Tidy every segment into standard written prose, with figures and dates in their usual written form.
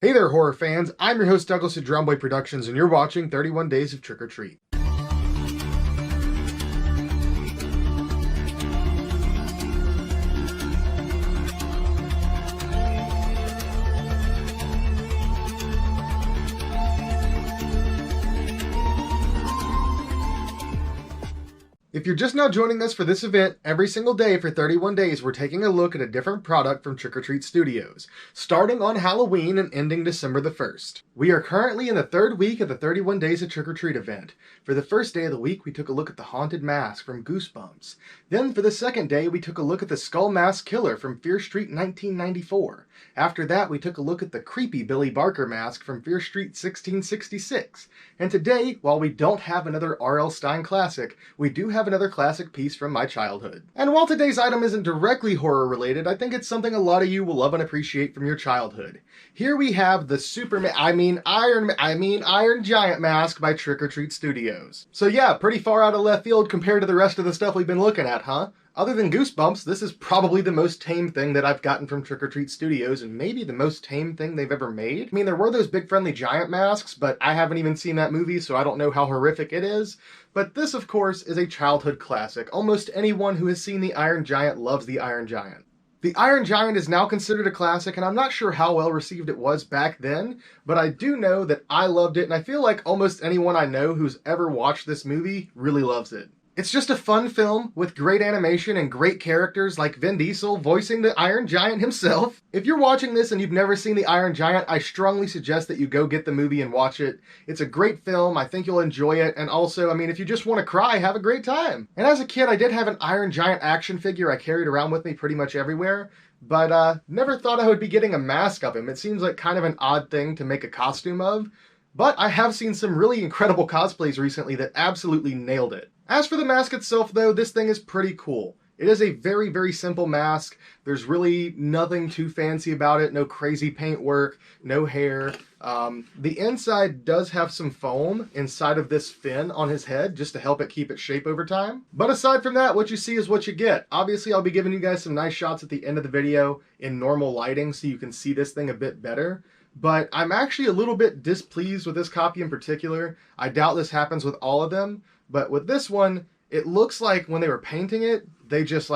Hey there, horror fans. I'm your host, Douglas at Drumboy Productions, and you're watching 31 Days of Trick or Treat. If you're just now joining us for this event, every single day for 31 days, we're taking a look at a different product from Trick or Treat Studios, starting on Halloween and ending December the 1st. We are currently in the third week of the 31 Days of Trick or Treat event. For the first day of the week, we took a look at the Haunted Mask from Goosebumps. Then for the second day, we took a look at the Skull Mask Killer from Fear Street 1994. After that, we took a look at the creepy Billy Barker mask from Fear Street 1666. And today, while we don't have another R.L. Stine classic, we do have another classic piece from my childhood. And while today's item isn't directly horror related, I think it's something a lot of you will love and appreciate from your childhood. Here we have the Iron Giant mask by Trick or Treat Studios. So yeah, pretty far out of left field compared to the rest of the stuff we've been looking at, huh? Other than Goosebumps, this is probably the most tame thing that I've gotten from Trick or Treat Studios, and maybe the most tame thing they've ever made. I mean, there were those Big Friendly Giant masks, but I haven't even seen that movie, so I don't know how horrific it is. But this, of course, is a childhood classic. Almost anyone who has seen the Iron Giant loves the Iron Giant. The Iron Giant is now considered a classic, and I'm not sure how well received it was back then, but I do know that I loved it, and I feel like almost anyone I know who's ever watched this movie really loves it. It's just a fun film with great animation and great characters like Vin Diesel voicing the Iron Giant himself. If you're watching this and you've never seen the Iron Giant, I strongly suggest that you go get the movie and watch it. It's a great film. I think you'll enjoy it. And also, I mean, if you just want to cry, have a great time. And as a kid, I did have an Iron Giant action figure I carried around with me pretty much everywhere. But never thought I would be getting a mask of him. It seems like kind of an odd thing to make a costume of. But I have seen some really incredible cosplays recently that absolutely nailed it. As for the mask itself, though, this thing is pretty cool. It is a very, very simple mask. There's really nothing too fancy about it. No crazy paint work, no hair. The inside does have some foam inside of this fin on his head just to help it keep its shape over time. But aside from that, what you see is what you get. Obviously, I'll be giving you guys some nice shots at the end of the video in normal lighting so you can see this thing a bit better. But I'm actually a little bit displeased with this copy in particular. I doubt this happens with all of them. But with this one, it looks like when they were painting it, they just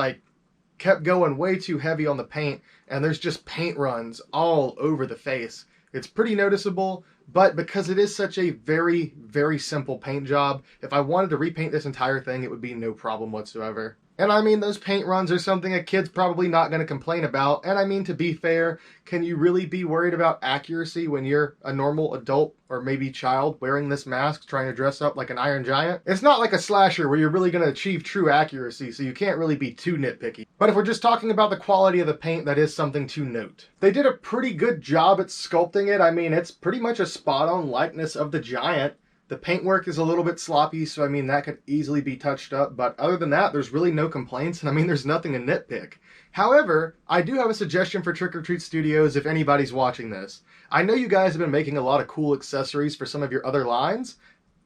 kept going way too heavy on the paint, and there's just paint runs all over the face. It's pretty noticeable, but because it is such a very, very simple paint job, if I wanted to repaint this entire thing, it would be no problem whatsoever. And I mean, those paint runs are something a kid's probably not going to complain about. And I mean, to be fair, can you really be worried about accuracy when you're a normal adult or maybe child wearing this mask trying to dress up like an Iron Giant? It's not like a slasher where you're really going to achieve true accuracy, so you can't really be too nitpicky. But if we're just talking about the quality of the paint, that is something to note. They did a pretty good job at sculpting it. I mean, it's pretty much a spot-on likeness of the Giant. The paintwork is a little bit sloppy, so I mean, that could easily be touched up, but other than that, there's really no complaints, and I mean, there's nothing to nitpick. However, I do have a suggestion for Trick or Treat Studios if anybody's watching this. I know you guys have been making a lot of cool accessories for some of your other lines.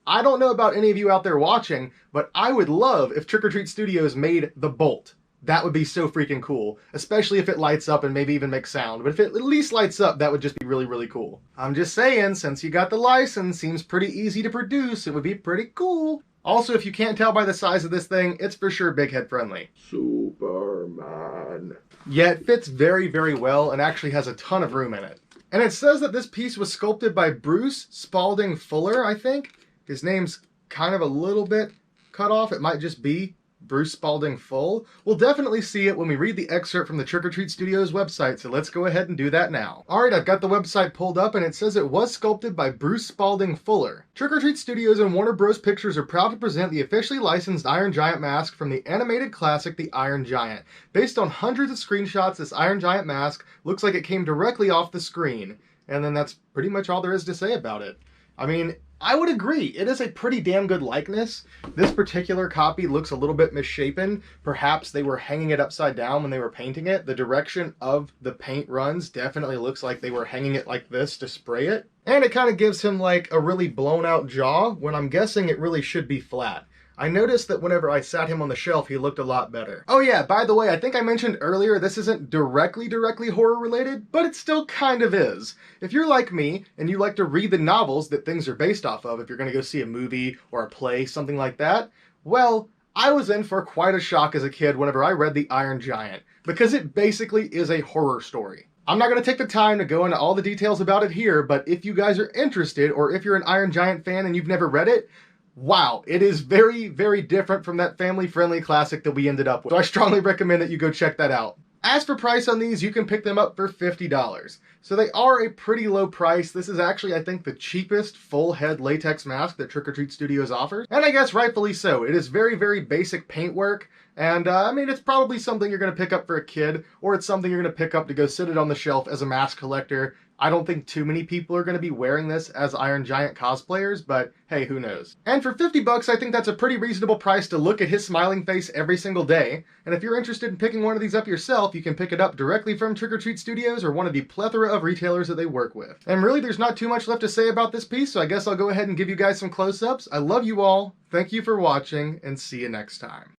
I don't know about any of you out there watching, but I would love if Trick or Treat Studios made the bolt. That would be so freaking cool, especially if it lights up and maybe even makes sound. But if it at least lights up, that would just be really, really cool. I'm just saying, since you got the license, seems pretty easy to produce, it would be pretty cool. Also, if you can't tell by the size of this thing, it's for sure big head friendly. Superman. Yeah, it fits very, very well and actually has a ton of room in it. And it says that this piece was sculpted by Bruce Spalding Fuller, I think. His name's kind of a little bit cut off. It might just be Bruce Spalding Full. We'll definitely see it when we read the excerpt from the Trick or Treat Studios website, so let's go ahead and do that now. Alright, I've got the website pulled up and it says it was sculpted by Bruce Spalding Fuller. Trick or Treat Studios and Warner Bros. Pictures are proud to present the officially licensed Iron Giant mask from the animated classic The Iron Giant. Based on hundreds of screenshots, this Iron Giant mask looks like it came directly off the screen. And then that's pretty much all there is to say about it. I mean, I would agree. It is a pretty damn good likeness. This particular copy looks a little bit misshapen. Perhaps they were hanging it upside down when they were painting it. The direction of the paint runs definitely looks like they were hanging it like this to spray it. And it kind of gives him like a really blown out jaw when I'm guessing it really should be flat. I noticed that whenever I sat him on the shelf, he looked a lot better. Oh yeah, by the way, I think I mentioned earlier this isn't directly horror related, but it still kind of is. If you're like me, and you like to read the novels that things are based off of, if you're gonna go see a movie or a play, something like that, well, I was in for quite a shock as a kid whenever I read The Iron Giant, because it basically is a horror story. I'm not going to take the time to go into all the details about it here, but if you guys are interested, or if you're an Iron Giant fan and you've never read it, wow, it is very, very different from that family-friendly classic that we ended up with. So I strongly recommend that you go check that out. As for price on these, you can pick them up for $50. So they are a pretty low price. This is actually, I think, the cheapest full head latex mask that Trick or Treat Studios offers. And I guess rightfully so. It is very, very basic paintwork. And I mean, it's probably something you're going to pick up for a kid, or it's something you're going to pick up to go sit it on the shelf as a mask collector. I don't think too many people are going to be wearing this as Iron Giant cosplayers, but hey, who knows. And for $50, I think that's a pretty reasonable price to look at his smiling face every single day. And if you're interested in picking one of these up yourself, you can pick it up directly from Trick or Treat Studios or one of the plethora of retailers that they work with. And really, there's not too much left to say about this piece, so I guess I'll go ahead and give you guys some close-ups. I love you all, thank you for watching, and see you next time.